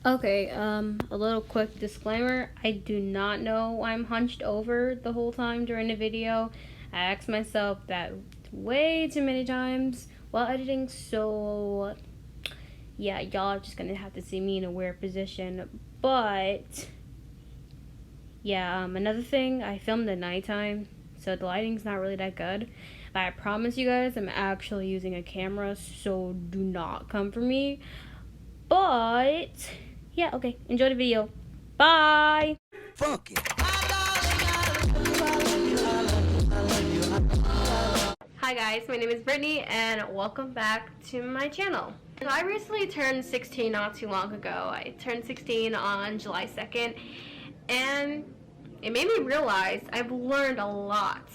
Okay, a little quick disclaimer. I do not know I'm hunched over the whole time during the video. I asked myself that way too many times while editing, so yeah, y'all are just gonna have to see me in a weird position. But yeah, another thing, I filmed at nighttime, so the lighting's not really that good. But I promise you guys, I'm actually using a camera, so do not come for me. But yeah, okay, enjoy the video. Bye. Funky. Hi guys, my name is Brittany and welcome back to my channel. So I recently turned 16 not too long ago. I turned 16 on July 2nd and it made me realize I've learned a lot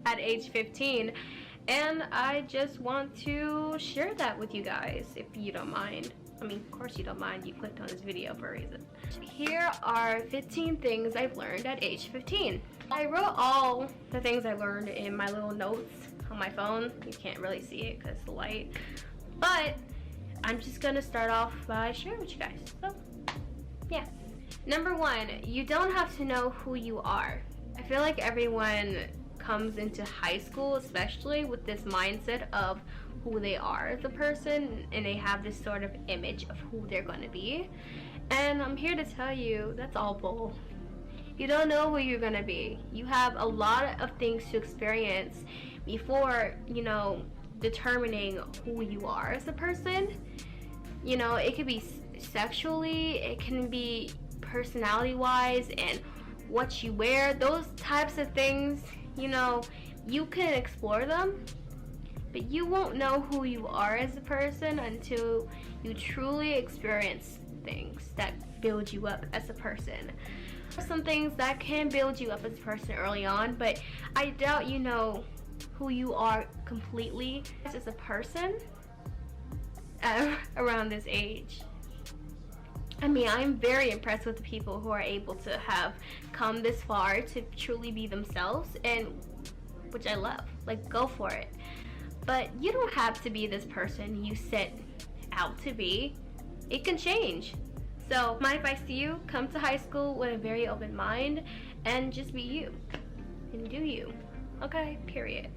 at age 15, and I just want to share that with you guys if you don't mind. I mean, of course you don't mind, you clicked on this video for a reason. Here are 15 things I've learned at age 15. I wrote all the things I learned in my little notes on my phone. You can't really see it because the light, but I'm just gonna start off by sharing with you guys. So yeah. Number one, you don't have to know who you are. I feel like everyone comes into high school, especially with this mindset of who they are as a person, and they have this sort of image of who they're going to be. And I'm here to tell you that's all bull. You don't know who you're going to be. You have a lot of things to experience before, determining who you are as a person. It could be sexually, it can be personality wise, and what you wear, those types of things, you can explore them, but you won't know who you are as a person until you truly experience things that build you up as a person. Some things that can build you up as a person early on, but I doubt you know who you are completely as a person around this age. I mean, I'm very impressed with the people who are able to have come this far to truly be themselves, and which I love. Like, go for it. But you don't have to be this person you set out to be. It can change. So my advice to you, come to high school with a very open mind and just be you and do you. Okay, period.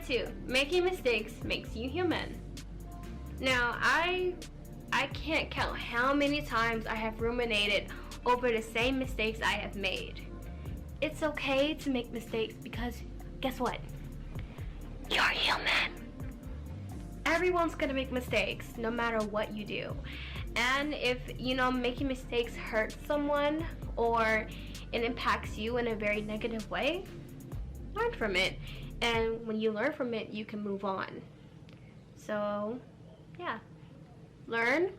2, making mistakes makes you human. Now, I can't count how many times I have ruminated over the same mistakes I have made. It's okay to make mistakes because guess what? You're human. Everyone's gonna make mistakes no matter what you do. And if, making mistakes hurts someone or it impacts you in a very negative way, learn from it. And when you learn from it, you can move on. So, yeah. Learn,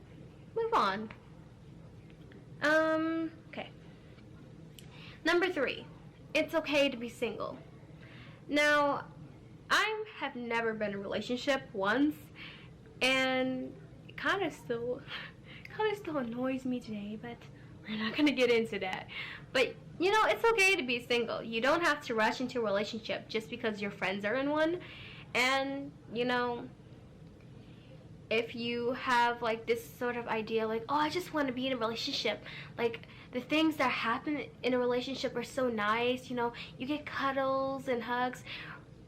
move on. Okay. Number 3, it's okay to be single. Now, I have never been in a relationship once, and it kind of still annoys me today, but we're not gonna get into that. But it's okay to be single. You don't have to rush into a relationship just because your friends are in one, and if you have like this sort of idea like, oh, I just want to be in a relationship, like the things that happen in a relationship are so nice, you get cuddles and hugs.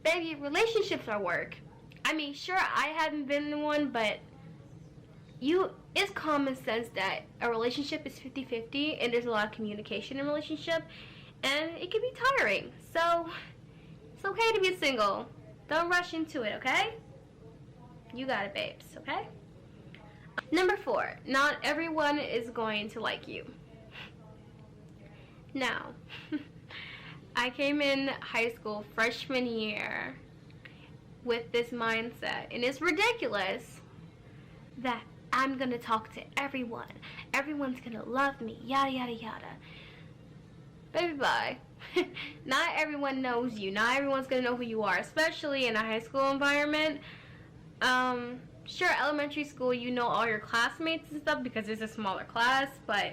Baby, relationships are work. I mean, sure, I haven't been in one, but it's common sense that a relationship is 50-50 and there's a lot of communication in a relationship, and it can be tiring. So it's okay to be single. Don't rush into it, okay? You got it, babes, okay? Number 4, not everyone is going to like you. Now, I came in high school freshman year with this mindset, and it's ridiculous that I'm gonna talk to everyone. Everyone's gonna love me, yada, yada, yada. Baby, bye. Not everyone knows you. Not everyone's gonna know who you are, especially in a high school environment. Sure, elementary school, you know all your classmates and stuff because it's a smaller class, but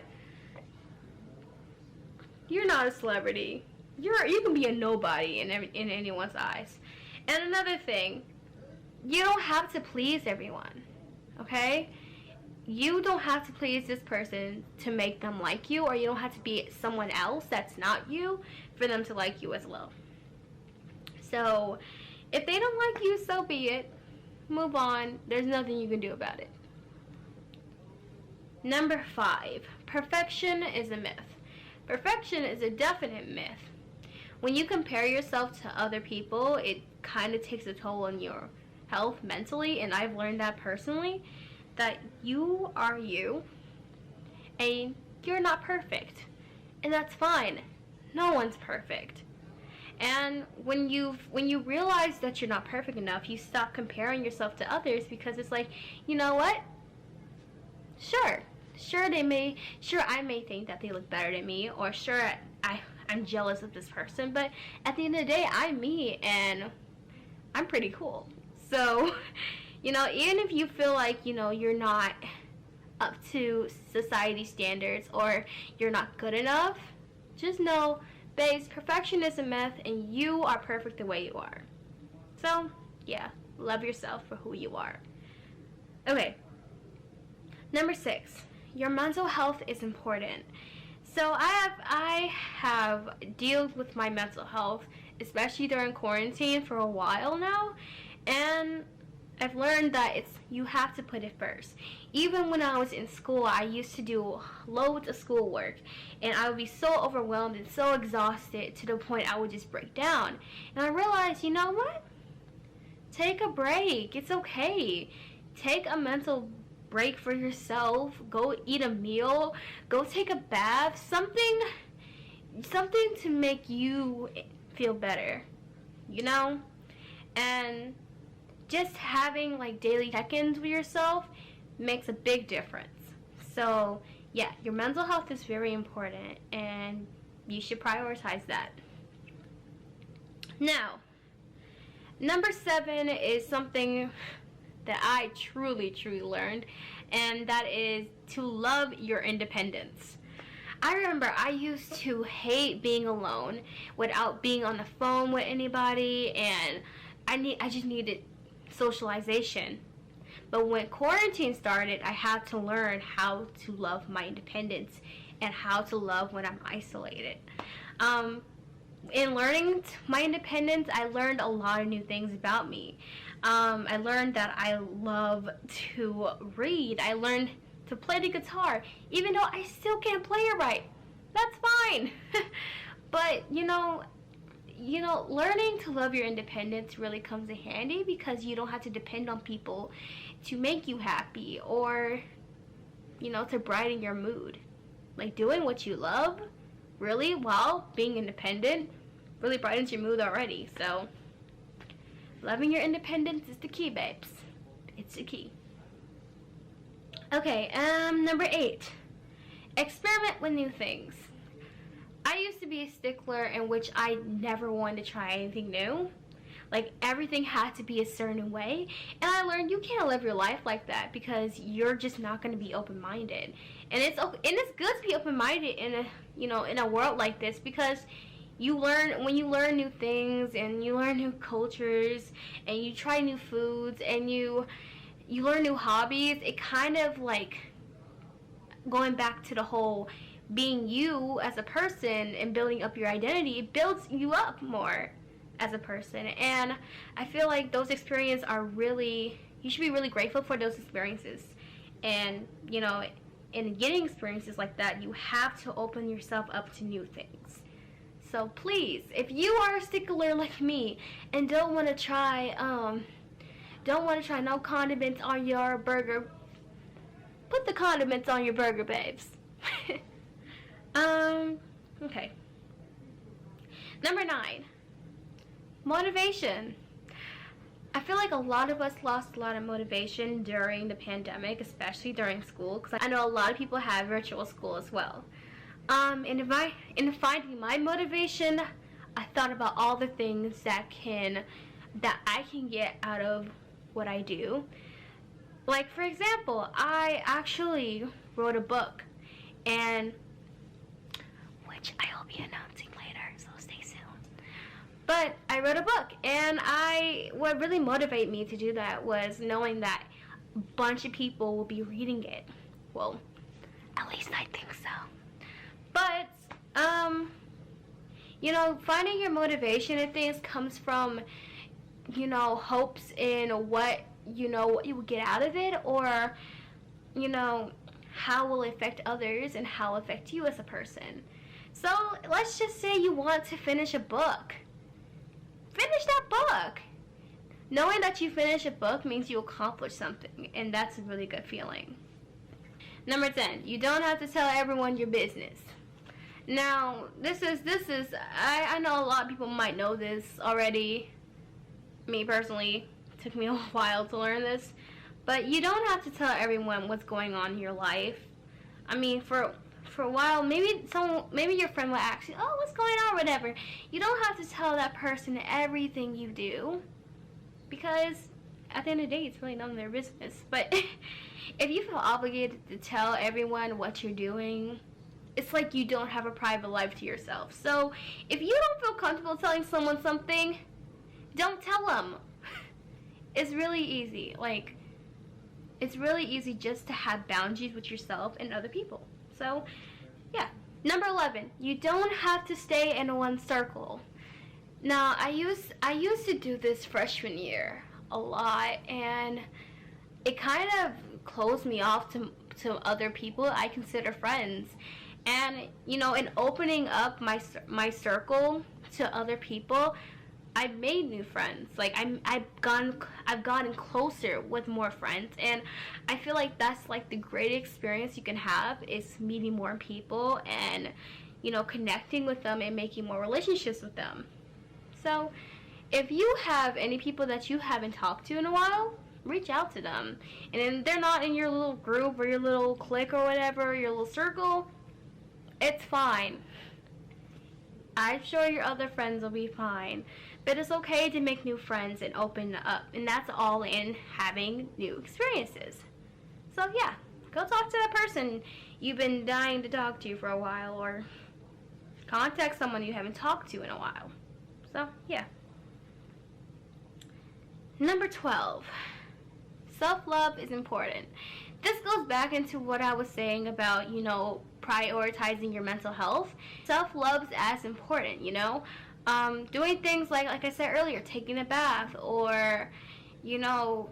you're not a celebrity. You can be a nobody in anyone's eyes. And another thing, you don't have to please everyone, okay? you don't have to please this person to make them like you, or you don't have to be someone else that's not you for them to like you as well. So if they don't like you, so be it. Move on. There's nothing you can do about it. Number 5, perfection is a myth. Perfection is a definite myth. When you compare yourself to other people, it kind of takes a toll on your health mentally, and I've learned that personally, that you are you, and you're not perfect, and that's fine. No one's perfect. And when you realize that you're not perfect enough, you stop comparing yourself to others, because it's like, you know what? Sure, I may think that they look better than me, or sure, I'm jealous of this person, but at the end of the day, I'm me, and I'm pretty cool. So, even if you feel like, you're not up to society standards, or you're not good enough, just know, babes, perfection is a myth, and you are perfect the way you are. So, yeah, love yourself for who you are. Okay. Number 6, your mental health is important. So I have dealt with my mental health, especially during quarantine, for a while now, and I've learned that you have to put it first. Even when I was in school, I used to do loads of schoolwork, and I would be so overwhelmed and so exhausted to the point I would just break down. And I realized, you know what? Take a break. It's okay. Take a mental break for yourself. Go eat a meal. Go take a bath. Something to make you feel better, And just having daily check-ins with yourself makes a big difference. So yeah, your mental health is very important, and you should prioritize that. Now, number 7 is something that I truly learned, and that is to love your independence. I remember I used to hate being alone without being on the phone with anybody, and I just needed socialization. But when quarantine started, I had to learn how to love my independence and how to love when I'm isolated. In learning my independence, I learned a lot of new things about me. I learned that I love to read. I learned to play the guitar, even though I still can't play it right. That's fine. But, learning to love your independence really comes in handy, because you don't have to depend on people to make you happy, or, to brighten your mood. Doing what you love, really, while being independent, really brightens your mood already. So, loving your independence is the key, babes. It's the key. Okay, number 8. Experiment with new things. I used to be a stickler in which I never wanted to try anything new. Everything had to be a certain way. And I learned you can't live your life like that, because you're just not going to be open-minded. And it's good to be open-minded in a world like this, because when you learn new things, and you learn new cultures, and you try new foods, and you learn new hobbies, it kind of going back to the whole being you as a person and building up your identity, it builds you up more as a person. And I feel like those experiences you should be really grateful for those experiences. And, in getting experiences like that, you have to open yourself up to new things. So please, if you are a stickler like me and don't want to try no condiments on your burger, put the condiments on your burger, babes. Okay. Number 9, motivation. I feel like a lot of us lost a lot of motivation during the pandemic, especially during school, because I know a lot of people have virtual school as well. In finding my motivation, I thought about all the things that I can get out of what I do. For example, I actually wrote a book, which I will be announcing later, so stay tuned. But I wrote a book, and what really motivated me to do that was knowing that bunch of people will be reading it. Well, at least I think so. But, you know, finding your motivation in things comes from, you know, hopes in what you will get out of it, or, you know, how will it affect others and how it will affect you as a person. So let's just say you want to finish a book. Finish that book. Knowing that you finish a book means you accomplish something, and that's a really good feeling. Number 10, you don't have to tell everyone your business. Now, this is I know a lot of people might know this already. Me personally, it took me a while to learn this, but you don't have to tell everyone what's going on in your life. I mean, for a while, maybe your friend will ask you, "Oh, what's going on?" or whatever. You don't have to tell that person everything you do, because at the end of the day, it's really none of their business. But if you feel obligated to tell everyone what you're doing, it's like you don't have a private life to yourself. So if you don't feel comfortable telling someone something, don't tell them. It's really easy. Like, it's really easy just to have boundaries with yourself and other people. So, yeah. Number 11, you don't have to stay in one circle. Now, I used to do this freshman year a lot, and it kind of closed me off to other people I consider friends. And, you know, in opening up my circle to other people, I've made new friends. Like, I've gotten closer with more friends, and I feel like that's like the great experience you can have, is meeting more people and, you know, connecting with them and making more relationships with them. So if you have any people that you haven't talked to in a while, reach out to them. And if they're not in your little group or your little clique or whatever, your little circle, it's fine. I'm sure your other friends will be fine. But it's okay to make new friends and open up. And that's all in having new experiences. So yeah, go talk to that person you've been dying to talk to for a while, or contact someone you haven't talked to in a while. So yeah. Number 12, self-love is important. This goes back into what I was saying about, you know, prioritizing your mental health. Self-love is as important, you know. Doing things like I said earlier, taking a bath, or, you know,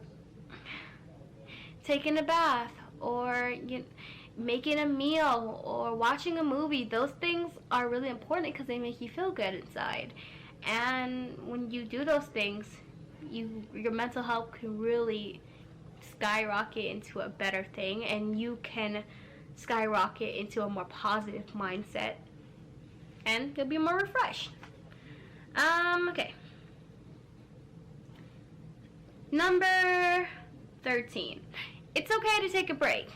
making a meal, or watching a movie. Those things are really important because they make you feel good inside. And when you do those things, your mental health can really skyrocket into a better thing, and you can skyrocket into a more positive mindset, and you'll be more refreshed. Okay. Number 13. It's okay to take a break.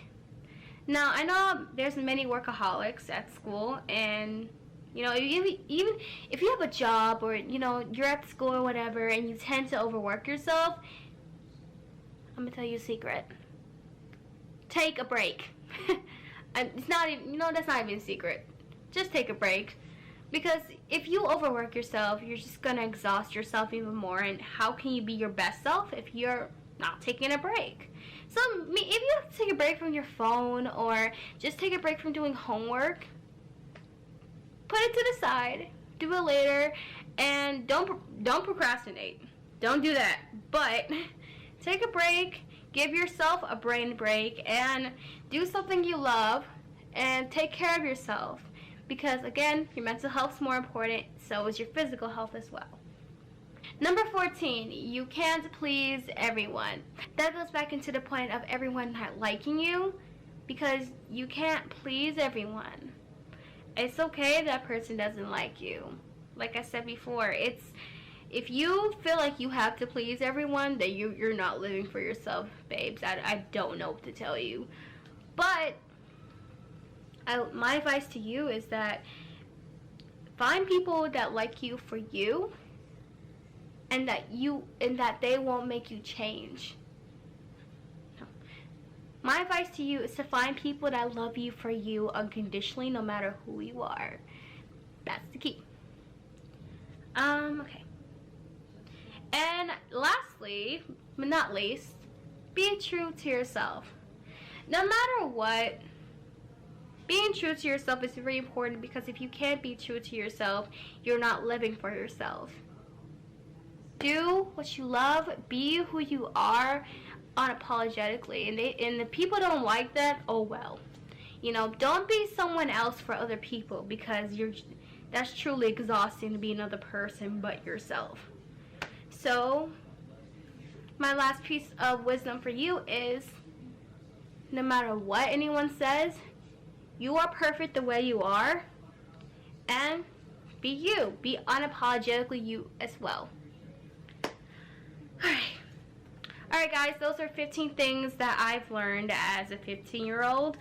Now, I know there's many workaholics at school, and, you know, even if you have a job, or, you know, you're at school or whatever, and you tend to overwork yourself, I'm gonna tell you a secret. Take a break. It's not even, you know, that's not even a secret. Just take a break. Because if you overwork yourself, you're just gonna exhaust yourself even more, and how can you be your best self if you're not taking a break? So if you have to take a break from your phone, or just take a break from doing homework, put it to the side, do it later, and don't procrastinate. Don't do that. But take a break, give yourself a brain break, and do something you love, and take care of yourself. Because, again, your mental health is more important, so is your physical health as well. Number 14, you can't please everyone. That goes back into the point of everyone not liking you, because you can't please everyone. It's okay that person doesn't like you. Like I said before, if you feel like you have to please everyone, then you're not living for yourself, babes. I don't know what to tell you. But my advice to you is that find people that like you for you, and that they won't make you change. My advice to you is to find people that love you for you unconditionally, no matter who you are. That's the key. Okay. And lastly, but not least, be true to yourself. No matter what, being true to yourself is very important, because if you can't be true to yourself, you're not living for yourself. Do what you love, be who you are unapologetically, and the people don't like that, oh well. You know, don't be someone else for other people, because that's truly exhausting to be another person but yourself. So, my last piece of wisdom for you is, no matter what anyone says, you are perfect the way you are, and be you. Be unapologetically you as well. Alright guys, those are 15 things that I've learned as a 15-year-old.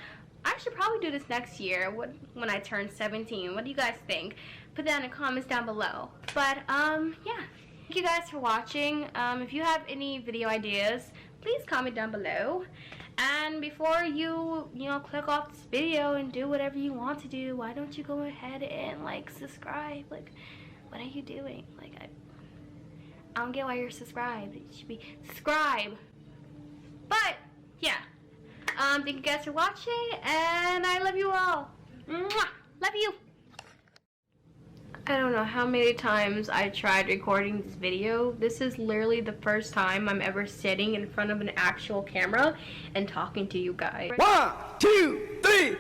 I should probably do this next year when I turn 17. What do you guys think? Put that in the comments down below. But yeah. Thank you guys for watching. If you have any video ideas, please comment down below. And before you click off this video and do whatever you want to do, why don't you go ahead and like subscribe? Like, what are you doing? Like, I don't get why you're subscribed. You should be subscribe. But yeah, thank you guys for watching, and I love you all. Mwah! Love you. I don't know how many times I tried recording this video. This is literally the first time I'm ever sitting in front of an actual camera and talking to you guys. 1, 2, 3.